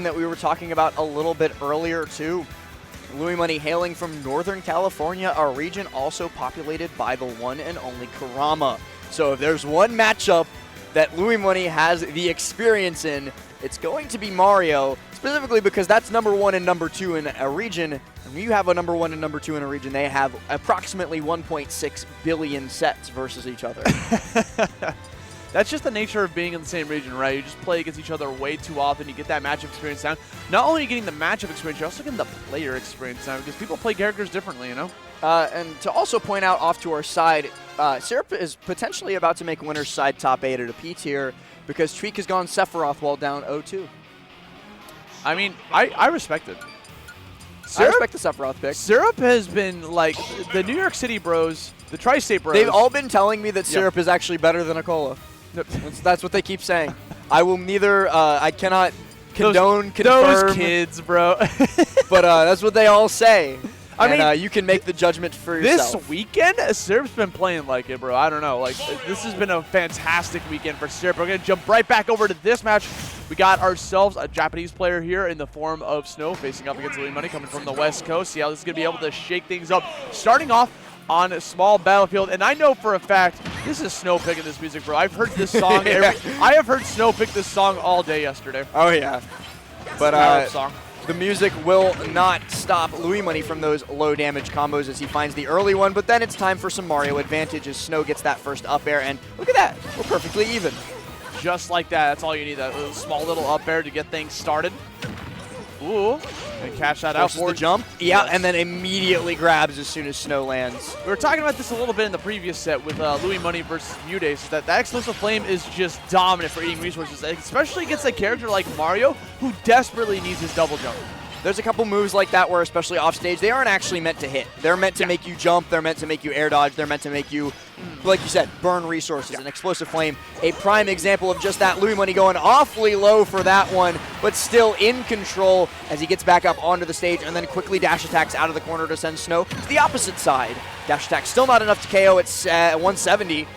that we were talking about a little bit earlier too. Louis Money hailing from Northern California, a region also populated by the one and only Kurama. So if there's one matchup that Louis Money has the experience in, it's going to be Mario, specifically because that's number 1 and number 2 in a region. And when you have a number 1 and number 2 in a region, they have approximately 1.6 billion sets versus each other. That's just the nature of being in the same region, right? You just play against each other way too often. You get that matchup experience down. Not only are you getting the matchup experience, you're also getting the player experience down because people play characters differently, you know? And to also point out off to our side, Syrup is potentially about to make winner's side top 8 at a P tier because Tweak has gone Sephiroth while down 0-2. I mean, I respect it. I respect the Sephiroth pick. Syrup has been like the New York City bros, the Tri-State bros. They've all been telling me that Syrup is actually better than Akola. That's what they keep saying. I will neither, I cannot condone, confirm. Those kids, bro. But that's what they all say. I mean, you can make the judgment for yourself. This weekend, Syrup's been playing like it, bro. I don't know. Like, this has been a fantastic weekend for Syrup. We're going to jump right back over to this match. We got ourselves a Japanese player here in the form of Snow facing up against Louis Money coming from the West Coast. See how this is going to be able to shake things up. Starting off on a small battlefield, and I know for a fact this is Snow picking this music, bro. I've heard this song. I have heard Snow pick this song all day yesterday. Oh yeah, but song. The music will not stop Louis Money from those low damage combos as he finds the early one. But then it's time for some Mario advantage as Snow gets that first up air, and look at that, we're perfectly even. Just like that. That's all you need. That small little up air to get things started. Ooh, and catch that out for the jump. Yeah, yes. And then immediately grabs as soon as Snow lands. We were talking about this a little bit in the previous set with Louis Money versus Mudace, that explosive flame is just dominant for eating resources, especially against a character like Mario who desperately needs his double jump. There's a couple moves like that where, especially off stage, they aren't actually meant to hit. They're meant to make you jump. They're meant to make you air dodge. They're meant to make you, like you said, burn resources. An explosive flame, a prime example of just that. Louis Money going awfully low for that one, but still in control as he gets back up onto the stage and then quickly dash attacks out of the corner to send Snow to the opposite side. Dash attack still not enough to KO. It's 170.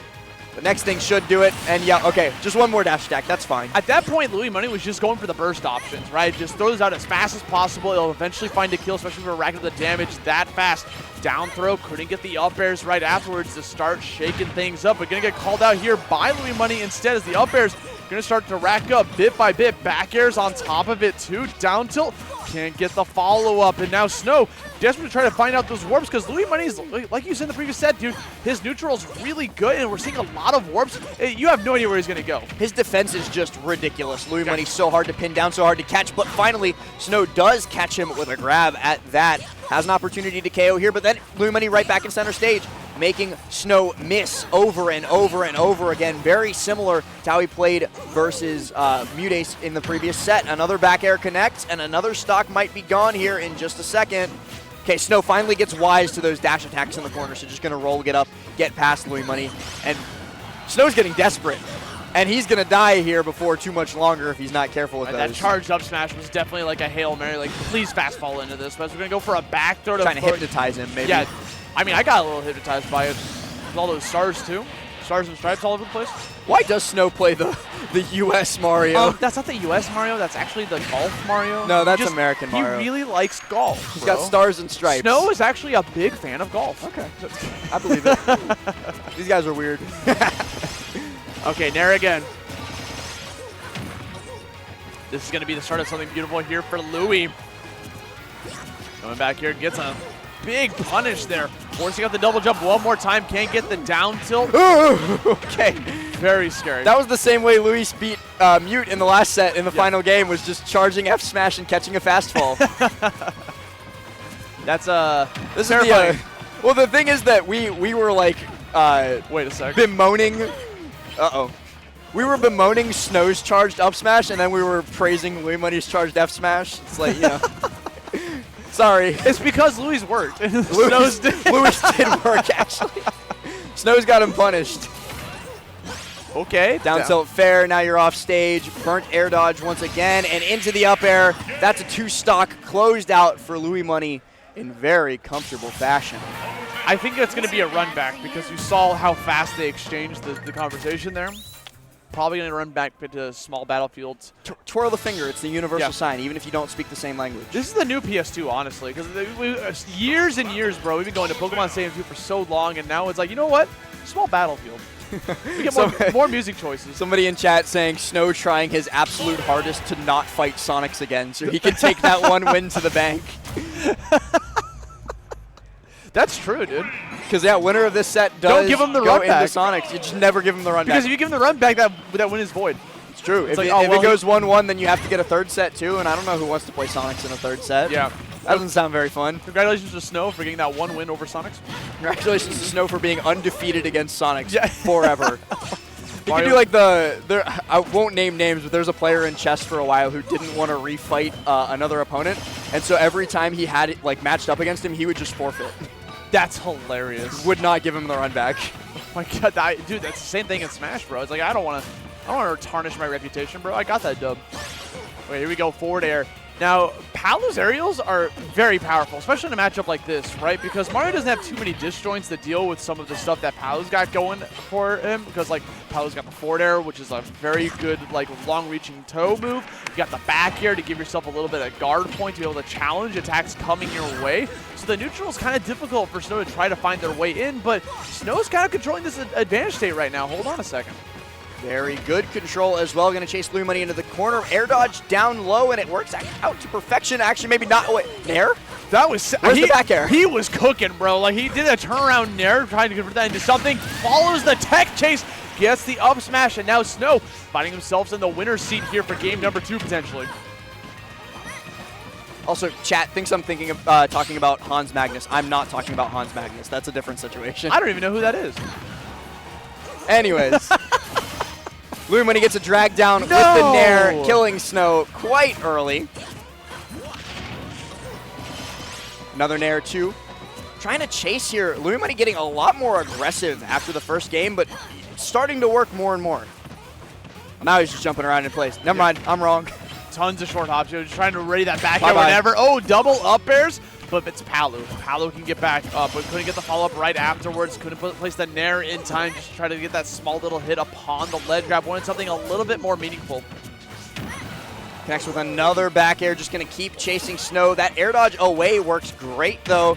The next thing should do it, and yeah, okay, just one more dash attack, that's fine. At that point, Louis Money was just going for the burst options, right? Just throw those out as fast as possible. It'll eventually find a kill, especially if we're racking up the damage that fast. Down throw, couldn't get the up airs right afterwards to start shaking things up, but gonna get called out here by Louis Money instead as the up airs gonna start to rack up bit by bit. Back airs on top of it too, down tilt. Can't get the follow-up, and now Snow desperate to try to find out those warps because Louis Money is, like you said in the previous set, dude, his neutral is really good, and we're seeing a lot of warps. You have no idea where he's going to go. His defense is just ridiculous. Louis Money's so hard to pin down, so hard to catch, but finally Snow does catch him with a grab at that. Has an opportunity to KO here, but then Louis Money right back in center stage, making Snow miss over and over and over again. Very similar to how he played versus Mudace in the previous set. Another back air connects, and another stock might be gone here in just a second. Okay, Snow finally gets wise to those dash attacks in the corner, so just going to roll, get up, get past Louis Money. And Snow's getting desperate. And he's going to die here before too much longer if he's not careful with those. That charged up smash was definitely like a Hail Mary. Like, please fast fall into this. But we're going to go for a back throw. Trying to hypnotize him, maybe. Yeah, I mean, I got a little hypnotized by it. With all those stars, too. Stars and stripes all over the place. Why does Snow play the U.S. Mario? That's not the U.S. Mario. That's actually the golf Mario. No, that's American Mario. He really likes golf, He's got stars and stripes. Snow is actually a big fan of golf. Okay. I believe it. These guys are weird. Okay, Nair again. This is going to be the start of something beautiful here for Louis. Coming back here, gets a big punish there. Forcing out the double jump one more time. Can't get the down tilt. Okay. Very scary. That was the same way Louis beat Mute in the last set in the final game, was just charging F smash and catching a fast fall. That's this terrifying. Is the, well, the thing is that we were like wait a sec. Bemoaning. We were bemoaning Snow's charged up smash, and then we were praising Louis Money's charged F smash. It's like, you know. Sorry. It's because Louis worked. Louis did work, actually. Snow's got him punished. Okay. Down tilt fair, now you're off stage. Burnt air dodge once again, and into the up air. That's a 2-stock closed out for Louis Money in very comfortable fashion. I think that's going to be a run back because you saw how fast they exchanged the conversation there. probably going to run back to small battlefields. Twirl the finger. It's the universal sign, even if you don't speak the same language. This is the new PS2, honestly, because years and years, bro. We've been going to Pokemon Stadium 2 for so long, and now it's like, you know what? Small battlefield. We get more music choices. Somebody in chat saying Snow trying his absolute hardest to not fight Sonics again so he can take that one win to the bank. That's true, dude. Because, yeah, winner of this set does Don't give him the run back. into Sonics. You just never give him the run back. Because if you give him the run back, that win is void. It's true. It's if it goes 1-1, then you have to get a third set, too, and I don't know who wants to play Sonics in a third set. Yeah. That doesn't sound very fun. Congratulations to Snow for getting that one win over Sonics. Congratulations to Snow for being undefeated against Sonics forever. You Mario. could do like I won't name names, but there's a player in chess for a while who didn't want to refight another opponent, and so every time he had it like matched up against him, he would just forfeit. That's hilarious. Would not give him the run back. Oh my god, dude, that's the same thing in Smash, bro. It's like I don't want to tarnish my reputation, bro. I got that dub. Wait, here we go, forward air. Now, Palu's aerials are very powerful, especially in a matchup like this, right? Because Mario doesn't have too many disjoints to deal with some of the stuff that Palu's got going for him. Because, like, Palu's got the forward air, which is a very good, like, long-reaching toe move. You got the back air to give yourself a little bit of guard point to be able to challenge attacks coming your way. So the neutral is kind of difficult for Snow to try to find their way in, but Snow's kind of controlling this advantage state right now. Hold on a second. Very good control as well. Going to chase Blue Money into the corner. Air dodge down low, and it works out to perfection. Actually, maybe not. Wait, Nair? That was Where's the back air? He was cooking, bro. Like, he did a turnaround Nair, trying to convert that into something. Follows the tech chase, gets the up smash, and now Snow finding himself in the winner's seat here for game number 2, potentially. Also, chat thinks I'm talking about Hans Magnus. I'm not talking about Hans Magnus. That's a different situation. I don't even know who that is. Anyways. Blue Money gets a drag down with the Nair, killing Snow quite early. Another Nair, too. Trying to chase here. Blue Money getting a lot more aggressive after the first game, but starting to work more and more. Now he's just jumping around in place. Never mind, I'm wrong. Tons of short hops. Just trying to ready that back air whenever. Oh, double up airs. But it's Palu. Palu can get back up, but couldn't get the follow-up right afterwards. Couldn't place the Nair in time just to try to get that small little hit upon the ledge grab. Wanted something a little bit more meaningful. Connects with another back air. Just going to keep chasing Snow. That air dodge away works great, though.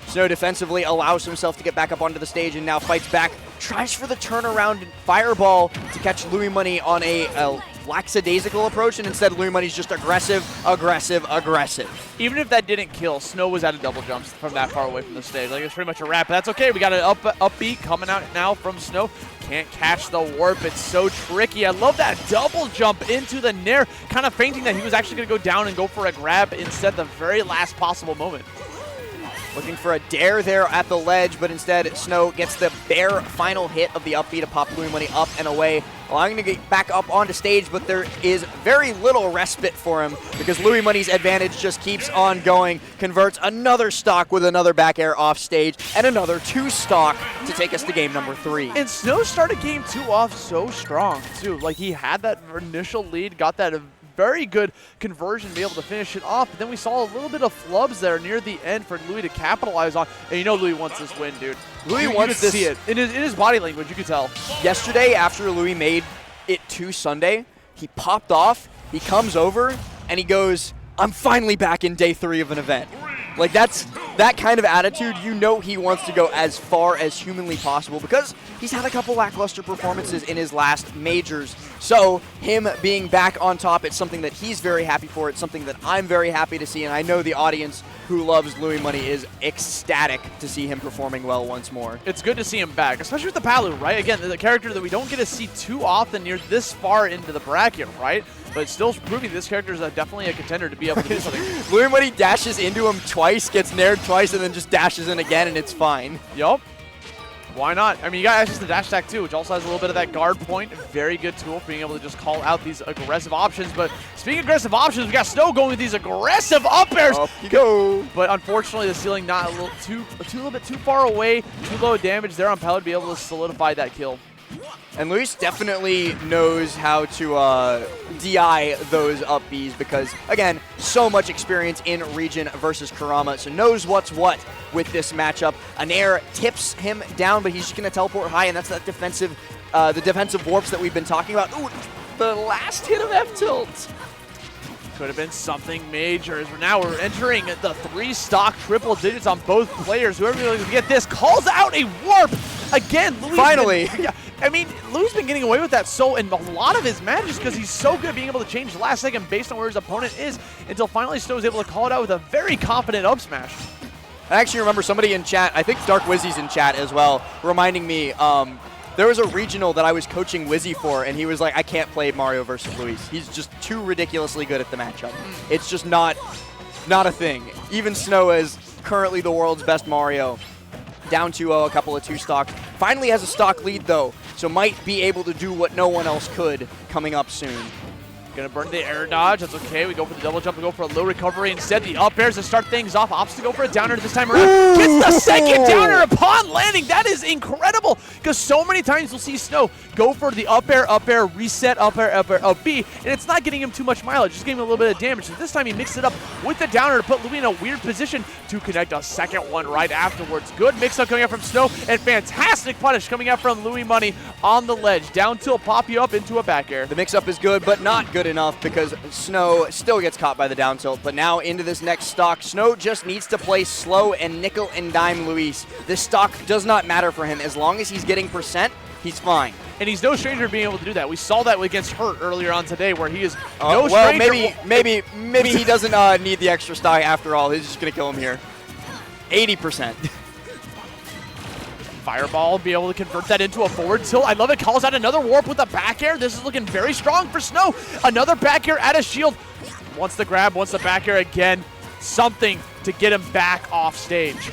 Snow defensively allows himself to get back up onto the stage and now fights back. Tries for the turnaround fireball to catch Louis Money on a lackadaisical approach, and instead Louis Money's just aggressive, aggressive, aggressive. Even if that didn't kill, Snow was at a double jump from that far away from the stage. Like, it's pretty much a wrap, but that's okay. We got an upbeat coming out now from Snow. Can't catch the warp. It's so tricky. I love that double jump into the Nair, kind of feinting that he was actually going to go down and go for a grab instead the very last possible moment. Looking for a dare there at the ledge, but instead Snow gets the bare final hit of the upbeat to pop Louis Money up and away, allowing him to get back up onto stage, but there is very little respite for him because Louis Money's advantage just keeps on going, converts another stock with another back air off stage, and another 2 stock to take us to game number 3. And Snow started game 2 off so strong, too. Like, he had that initial lead, got that very good conversion to be able to finish it off. But then we saw a little bit of flubs there near the end for Louis to capitalize on. And you know Louis wants this win, dude. Louis wants this. You could see it. In his body language, you could tell. Yesterday, after Louis made it to Sunday, he popped off, he comes over, and he goes, I'm finally back in day 3 of an event. Like, that's that kind of attitude. You know he wants to go as far as humanly possible because he's had a couple lackluster performances in his last majors. So him being back on top, it's something that he's very happy for. It's something that I'm very happy to see, and I know the audience who loves Louis Money is ecstatic to see him performing well once more. It's good to see him back, especially with the Palu, right? Again, the character that we don't get to see too often near this far into the bracket, right? But still proving this character is definitely a contender to be able to do something. Louis Money dashes into him twice, gets nared twice, and then just dashes in again, and it's fine. Yup. Why not? I mean, you got access to dash attack too, which also has a little bit of that guard point. Very good tool for being able to just call out these aggressive options. But speaking of aggressive options, we got Snow going with these aggressive up airs. Up you go. But unfortunately, the ceiling not a little bit too far away. Too low damage there on Palu to be able to solidify that kill. And Luis definitely knows how to DI those up Bs because, again, so much experience in region versus Kurama, so knows what's what with this matchup. A Nair tips him down, but he's just going to teleport high, and that's that defensive the defensive warps that we've been talking about. Ooh, the last hit of F-tilt. Could have been something major. As we're entering the 3-stock triple digits on both players. Whoever can get this calls out a warp again. Louis Finally. I mean, Lou's been getting away with that in a lot of his matches because he's so good at being able to change the last second based on where his opponent is until finally Snow is able to call it out with a very confident up smash. I actually remember somebody in chat, I think Dark Wizzy's in chat as well, reminding me, there was a regional that I was coaching Wizzy for, and he was like, I can't play Mario versus Luis. He's just too ridiculously good at the matchup. It's just not a thing. Even Snow is currently the world's best Mario. Down 2-0, a couple of 2-stocks. Finally has a stock lead, though, so might be able to do what no one else could coming up soon. Gonna burn the air dodge. That's okay. We go for the double jump. We go for a low recovery instead. The up airs to start things off. Opts to go for a downer this time around. Gets the second downer upon landing. That is incredible because so many times we'll see Snow go for the up air, reset, up air, up B, and it's not getting him too much mileage. Just getting him a little bit of damage. So this time he mixed it up with the downer to put Louis in a weird position to connect a second one right afterwards. Good mix-up coming out from Snow and fantastic punish coming out from Louis Money on the ledge. Down tilt, pop you up into a back air. The mix-up is good, but not good enough because Snow still gets caught by the down tilt. But now into this next stock, Snow just needs to play slow and nickel and dime Luis. This stock does not matter for him. As long as he's getting percent, he's fine. And he's no stranger to being able to do that. We saw that against Hurt earlier on today where he is no stranger. Well, maybe he doesn't need the extra stock after all. He's just going to kill him here. 80%. Fireball, be able to convert that into a forward tilt. I love it. Calls out another warp with a back air. This is looking very strong for Snow. Another back air at a shield. Wants the grab, wants the back air again. Something to get him back off stage.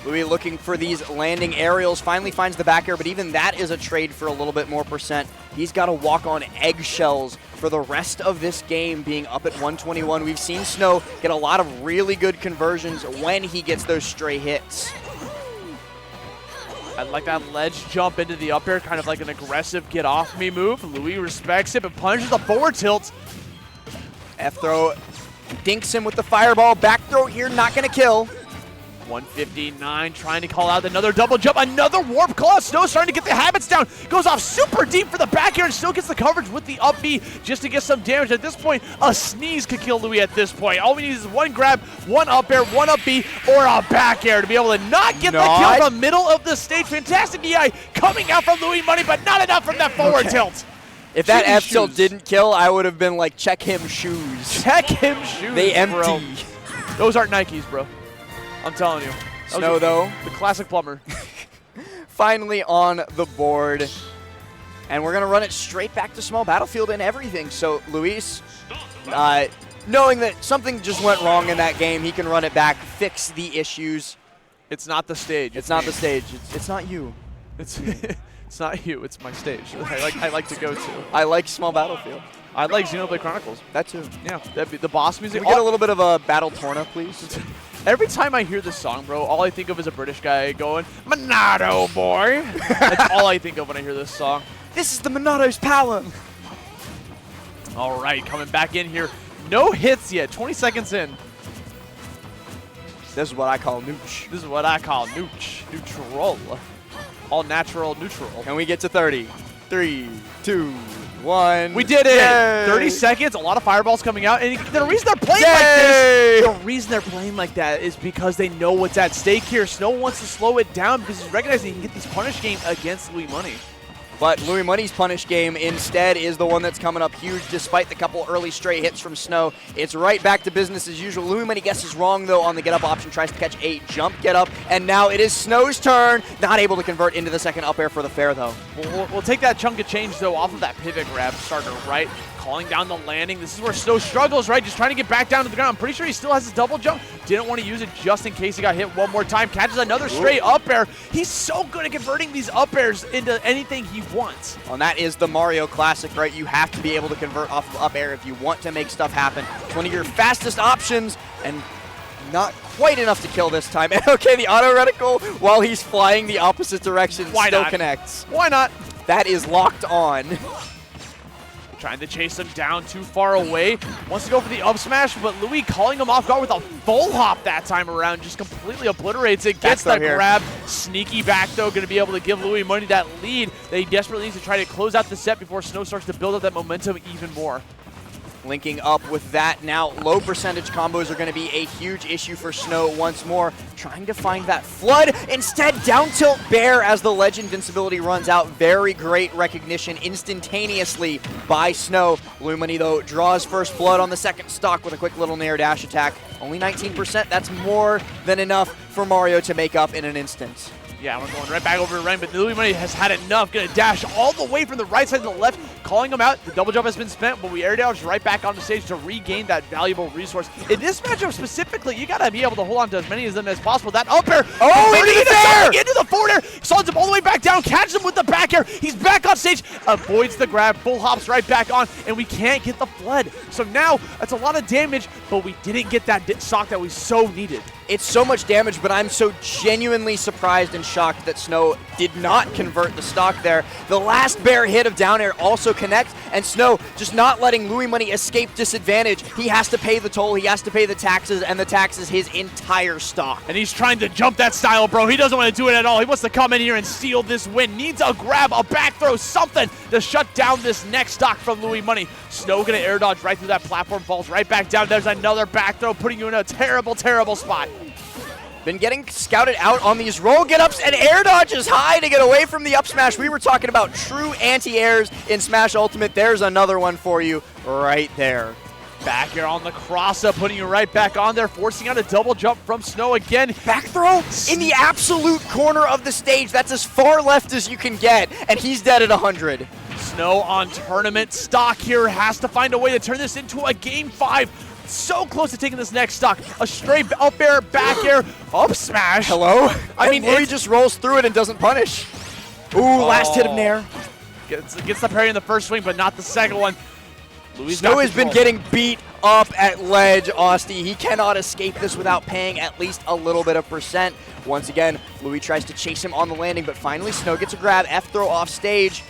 Louis looking for these landing aerials, finally finds the back air, but even that is a trade for a little bit more percent. He's got to walk on eggshells for the rest of this game, being up at 121. We've seen Snow get a lot of really good conversions when he gets those stray hits. I like that ledge jump into the up air, kind of like an aggressive get off me move. Louis respects it, but punishes the forward tilt. F throw dinks him with the fireball. Back throw here, not going to kill. 159 trying to call out another double jump, another warp call out. Snow starting to get the habits down. Goes off super deep for the back air and still gets the coverage with the up B just to get some damage. At this point, a sneeze could kill Louis at this point. All we need is one grab, one up air, one up B, or a back air to be able to not get the kill in the middle of the stage. Fantastic EI coming out from Louis Money, but not enough from that forward tilt. If that F tilt didn't kill, I would have been like, check him shoes. Check him shoes, They empty. Bro. Those aren't Nikes, bro. I'm telling you. Snow, though. The classic plumber. Finally on the board. And we're going to run it straight back to small battlefield and everything. So Luis, knowing that something just went wrong in that game, he can run it back, fix the issues. It's not the stage. It's not the stage. It's not you. It's it's not you. It's my stage. I like to go to. I like small battlefield. I like Xenoblade Chronicles. That too. Yeah, that'd be the boss music. Can we get a little bit of a Battle Torna, please? Every time I hear this song, bro, all I think of is a British guy going, Monado, boy. That's all I think of when I hear this song. This is the Monado's power. All right, coming back in here. No hits yet. 20 seconds in. This is what I call nooch. This is what I call nooch. Neutral. All natural neutral. Can we get to 30? 3, 2, 1. We did it! Yay! 30 seconds, a lot of fireballs coming out, and the reason they're playing Yay! like this, the reason they're playing like that is because they know what's at stake here. Snow wants to slow it down because he's recognizing he can get this punish game against Louis Money. But Louis Money's punish game instead is the one that's coming up huge despite the couple early stray hits from Snow. It's right back to business as usual. Louis Money guesses wrong, though, on the get-up option. Tries to catch a jump get-up, and now it is Snow's turn. Not able to convert into the second up air for the fair, though. We'll take that chunk of change, though, off of that pivot grab starter, right? Calling down the landing. This is where Snow struggles, right? Just trying to get back down to the ground. I'm pretty sure he still has his double jump. Didn't want to use it just in case he got hit one more time. Catches another straight up air. He's so good at converting these up airs into anything he wants. And that is the Mario Classic, right? You have to be able to convert off of up air if you want to make stuff happen. It's one of your fastest options, and not quite enough to kill this time. Okay, the auto reticle, while he's flying the opposite direction, still connects. Why not? That is locked on. Trying to chase him down too far away. Wants to go for the up smash, but Louis calling him off guard with a full hop that time around. Just completely obliterates it. Gets the grab Sneaky back throw going to be able to give Louis Money that lead that he desperately needs to try to close out the set before Snow starts to build up that momentum even more. Linking up with that now, low percentage combos are going to be a huge issue for Snow once more. Trying to find that flood, instead down tilt bear as the legend invincibility runs out. Very great recognition instantaneously by Snow. Lumini though draws first blood on the second stock with a quick little nair dash attack. Only 19%, that's more than enough for Mario to make up in an instant. Yeah, we're going right back over to Rang, but Louis Money has had enough. Going to dash all the way from the right side to the left, calling him out. The double jump has been spent, but we air dodge right back on the stage to regain that valuable resource. In this matchup specifically, you got to be able to hold on to as many of them as possible. That up air, into the forward air, slides him all the way back down, catches him with the back air. He's back on stage, avoids the grab, full hops right back on, and we can't get the flood. So now, that's a lot of damage, but we didn't get that stock that we so needed. It's so much damage, but I'm so genuinely surprised and shocked that Snow did not convert the stock there. The last bear hit of down air also connects, and Snow just not letting Louis Money escape disadvantage. He has to pay the toll, he has to pay the taxes, and the tax is his entire stock. And he's trying to jump that style, bro. He doesn't want to do it at all. He wants to come in here and steal this win. Needs a grab, a back throw, something to shut down this next stock from Louis Money. Snow gonna air dodge right through that platform, falls right back down. There's another back throw, putting you in a terrible, terrible spot. Been getting scouted out on these roll get-ups, and air dodges high to get away from the up smash. We were talking about true anti-airs in Smash Ultimate. There's another one for you right there. Back here on the cross-up, putting you right back on there, forcing out a double jump from Snow again. Back throw in the absolute corner of the stage. That's as far left as you can get, and he's dead at 100. Snow on tournament stock here, has to find a way to turn this into a Game 5. So close to taking this next stock. A straight up air, back air, up smash. Hello? I mean, Louis just rolls through it and doesn't punish. Ooh, last hit of nair. Gets the parry in the first swing, but not the second one. Snow has been getting beat up at ledge, Austin. He cannot escape this without paying at least a little bit of percent. Once again, Louis tries to chase him on the landing, but finally Snow gets a grab, F throw off stage.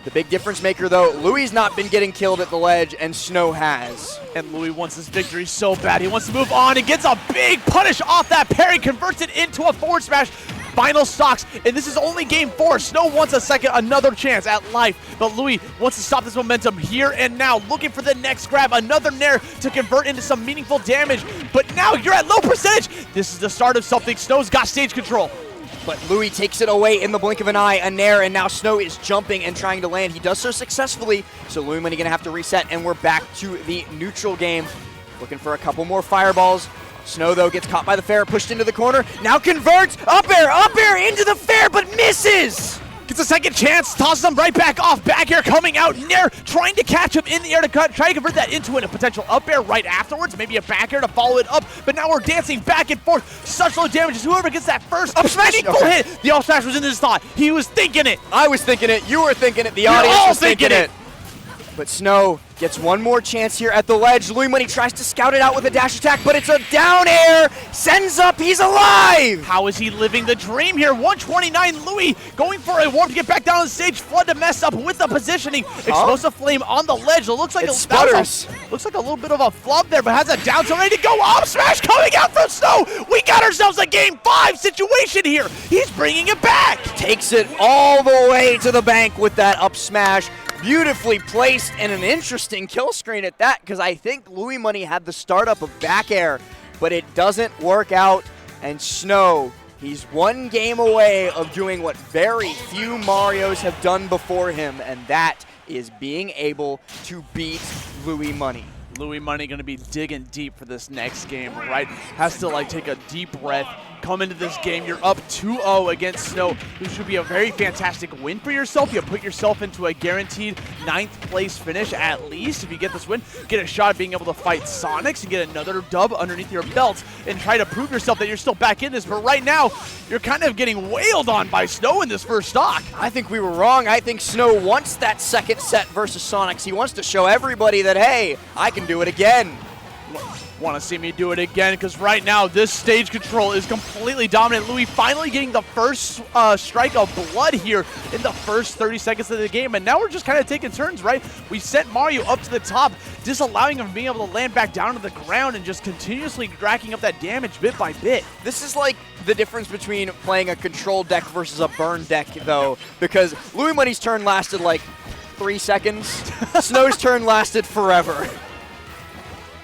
The big difference maker, though, Louis not been getting killed at the ledge, and Snow has. And Louis wants this victory so bad. He wants to move on and gets a big punish off that parry, converts it into a forward smash. Final stocks, and this is only Game 4. Snow wants another chance at life, but Louis wants to stop this momentum here and now, looking for the next grab, another nair to convert into some meaningful damage. But now you're at low percentage. This is the start of something. Snow's got stage control. But Louis takes it away in the blink of an eye, a nair, and now Snow is jumping and trying to land. He does so successfully, so Louis Money gonna have to reset, and we're back to the neutral game. Looking for a couple more fireballs. Snow, though, gets caught by the fair, pushed into the corner, now converts, up air into the fair, but misses! Gets a second chance, tosses him right back off, back air coming out, nair, trying to catch him in the air to try to convert that into a potential up air right afterwards, maybe a back air to follow it up, but now we're dancing back and forth, such low damages, whoever gets that first up smash hit, the up smash was in his thought, he was thinking it. I was thinking it, you were thinking it, the audience was thinking it. But Snow gets one more chance here at the ledge. Louis Money tries to scout it out with a dash attack, but it's a down air. Sends up, he's alive! How is he living the dream here? 129 Louis going for a warp to get back down on the stage. Flood to mess up with the positioning. Explosive flame on the ledge. It looks like looks like a little bit of a flub there, but has a down tilt ready to go. Up smash coming out from Snow. We got ourselves a Game 5 situation here. He's bringing it back. Takes it all the way to the bank with that up smash. Beautifully placed and an interesting kill screen at that, because I think Louis Money had the startup of back air, but it doesn't work out. And Snow, he's one game away of doing what very few Marios have done before him, and that is being able to beat Louis Money. Louis Money going to be digging deep for this next game, right? Has to take a deep breath, come into this game. You're up 2-0 against Snow, who should be a very fantastic win for yourself. You put yourself into a guaranteed 9th place finish at least. If you get this win, get a shot at being able to fight Sonics and get another dub underneath your belt and try to prove yourself that you're still back in this. But right now, you're kind of getting wailed on by Snow in this first stock. I think we were wrong. I think Snow wants that second set versus Sonics. He wants to show everybody that, hey, I can do it again. Want to see me do it again, because right now this stage control is completely dominant. Louis finally getting the first strike of blood here in the first 30 seconds of the game, and now we're just kind of taking turns, right? We sent Mario up to the top, disallowing him from being able to land back down to the ground and just continuously racking up that damage bit by bit. This is like the difference between playing a control deck versus a burn deck, though, because Louis Money's turn lasted like 3 seconds. Snow's turn lasted forever.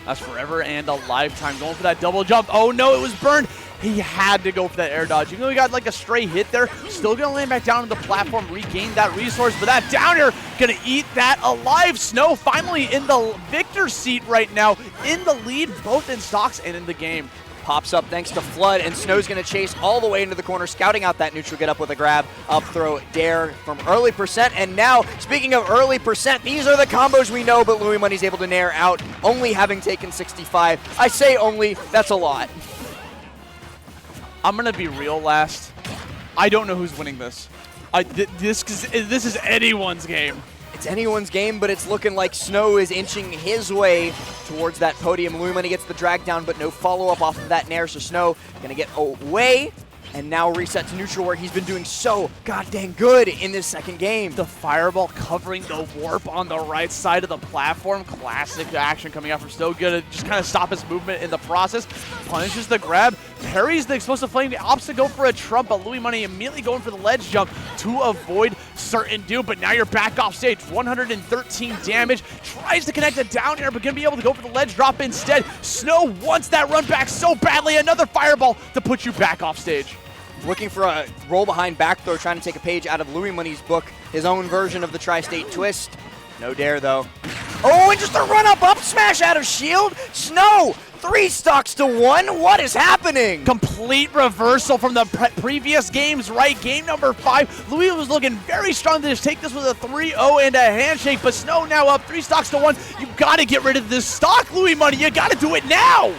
That's forever and a lifetime. Going for that double jump. Oh no, it was burned. He had to go for that air dodge. Even though he got like a stray hit there, still gonna land back down on the platform, regain that resource, but that down air gonna eat that alive. Snow finally in the victor's seat right now, in the lead, both in stocks and in the game. Pops up thanks to Flood, and Snow's going to chase all the way into the corner, scouting out that neutral get up with a grab, up throw, dare from early percent. And now, speaking of early percent, these are the combos we know, but Louis Money's able to nair out, only having taken 65. I say only, that's a lot. I'm going to be real last. I don't know who's winning this. This is anyone's game. It's anyone's game, but it's looking like Snow is inching his way towards that podium. Louis Money gets the drag down, but no follow-up off of that nair, so Snow gonna get away and now reset to neutral, where he's been doing so goddamn good in this second game. The fireball covering the warp on the right side of the platform. Classic action coming out from Snow. Good to just kind of stop his movement in the process. Punishes the grab. Parries the explosive flame. The opposite go for a trump, but Louis Money immediately going for the ledge jump to avoid certain doom. But now you're back off stage. 113 damage. Tries to connect a down air, but gonna be able to go for the ledge drop instead. Snow wants that run back so badly. Another fireball to put you back off stage. Looking for a roll behind back throw, trying to take a page out of Louis Money's book, his own version of the tri-state twist. No dare though. Oh, and just a run up smash out of shield. Snow, 3 stocks to 1. What is happening? Complete reversal from the previous games, right? Game number 5. Louis was looking very strong to just take this with a 3-0 and a handshake, but Snow now up 3 stocks to 1. You gotta get rid of this stock, Louis Money. You gotta do it now.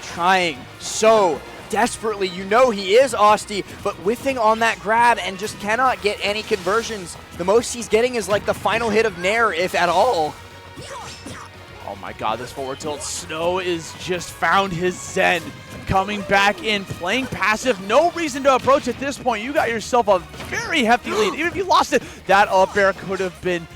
Trying so desperately. You know he is Austie, but whiffing on that grab and just cannot get any conversions. The most he's getting is like the final hit of Nair, if at all. Oh my god, this forward tilt. Snow is just found his zen. Coming back in, playing passive. No reason to approach at this point. You got yourself a very hefty lead. Even if you lost it, that up air could have been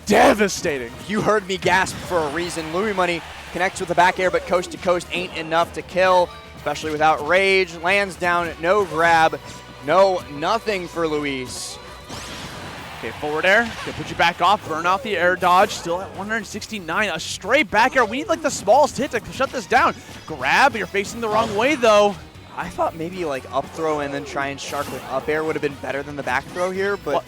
devastating. You heard me gasp for a reason. Louis Money connects with the back air, but coast to coast ain't enough to kill, especially without rage. Lands down, no grab, no nothing for Luis. Okay, forward air, gonna put you back off, burn off the air dodge, still at 169. A straight back air. We need like the smallest hit to shut this down. Grab, you're facing the wrong way though. I thought maybe like up throw and then try and shark with up air would have been better than the back throw here, but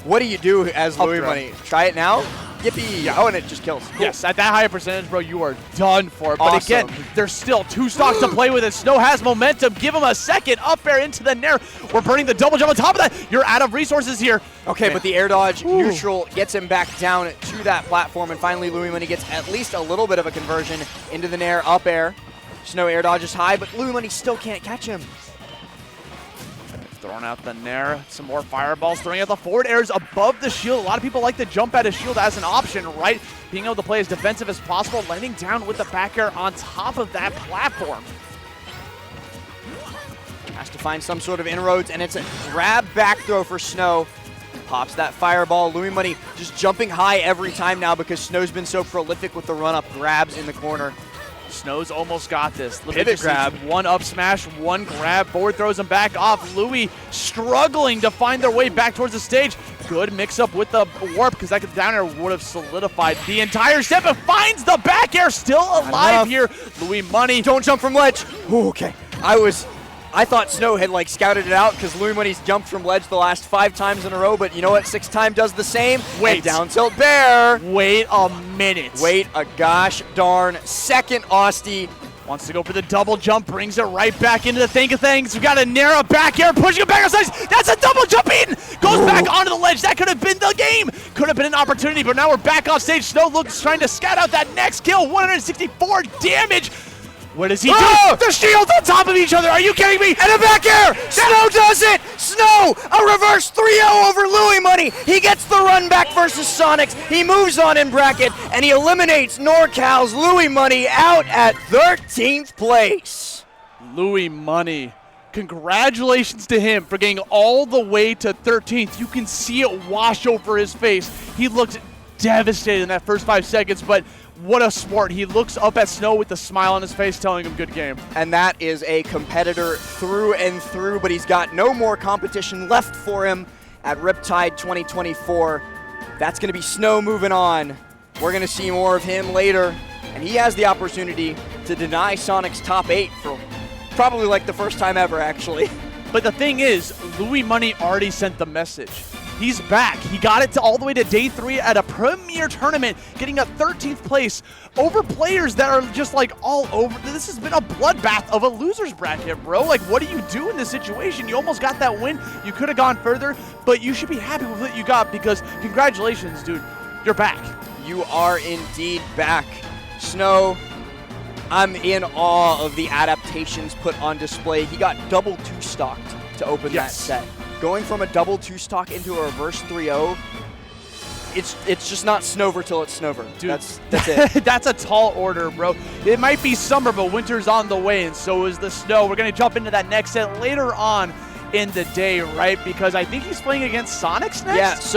what do you do as Louis Money? Try it now? Yippee! Yeah. Oh, and it just kills. Cool. Yes, at that higher percentage, bro, you are done for it. But awesome. Again, there's still 2 stocks to play with, and Snow has momentum. Give him a second. Up air into the nair. We're burning the double jump on top of that. You're out of resources here. Okay, man. But the air dodge neutral gets him back down to that platform, and finally Louis Money gets at least a little bit of a conversion into the nair. Up air. Snow air dodge is high, but Louis Money still can't catch him. Throwing out the nair, some more fireballs, throwing out the forward airs above the shield. A lot of people like to jump at a shield as an option, right? Being able to play as defensive as possible, landing down with the back air on top of that platform. Has to find some sort of inroads, and it's a grab back throw for Snow. Pops that fireball. Louis Money just jumping high every time now because Snow's been so prolific with the run-up grabs in the corner. Snow's almost got this. Pivot grab. One up smash, one grab. Forward throws him back off. Louis struggling to find their way back towards the stage. Good mix up with the warp because that down air would have solidified the entire step. And finds the back air, still alive here. Louis Money. Don't jump from ledge. Ooh, okay. I thought Snow had like scouted it out because Louis Money's jumped from ledge the last 5 times in a row, but you know what? 6th time does the same. Wait. And down tilt bear. Wait a minute. Wait a gosh darn second. Austie wants to go for the double jump, brings it right back into the thing of things. We got a narrow back air, pushing it back on sides. That's a double jump in. Goes back onto the ledge. That could have been the game. Could have been an opportunity, but now we're back off stage. Snow looks trying to scout out that next kill. 164 damage. What does he do? The shields on top of each other. Are you kidding me? And a back air. Snow does it. Snow, a reverse 3-0 over Louis Money. He gets the run back versus Sonics. He moves on in bracket, and he eliminates NorCal's Louis Money out at 13th place. Louis Money. Congratulations to him for getting all the way to 13th. You can see it wash over his face. He looked devastated in that first 5 seconds, but what a sport. He looks up at Snow with a smile on his face telling him good game. And that is a competitor through and through, but he's got no more competition left for him at Riptide 2024. That's going to be Snow moving on. We're going to see more of him later, and he has the opportunity to deny Sonic's top 8 for probably like the first time ever, actually. But the thing is, Louis Money already sent the message. He's back. He got it to all the way to day 3 at a premier tournament, getting a 13th place over players that are just like all over. This has been a bloodbath of a loser's bracket, bro. Like, what do you do in this situation? You almost got that win. You could have gone further, but you should be happy with what you got because congratulations, dude. You're back. You are indeed back. Snow, I'm in awe of the adaptations put on display. He got double 2-stocked to open that set. Going from a double 2-stock into a reverse 3-0, it's just not Snover till it's Snover. Dude, that's it. That's a tall order, bro. It might be summer, but winter's on the way, and so is the snow. We're going to jump into that next set later on in the day, right? Because I think he's playing against Sonics next? Yeah, so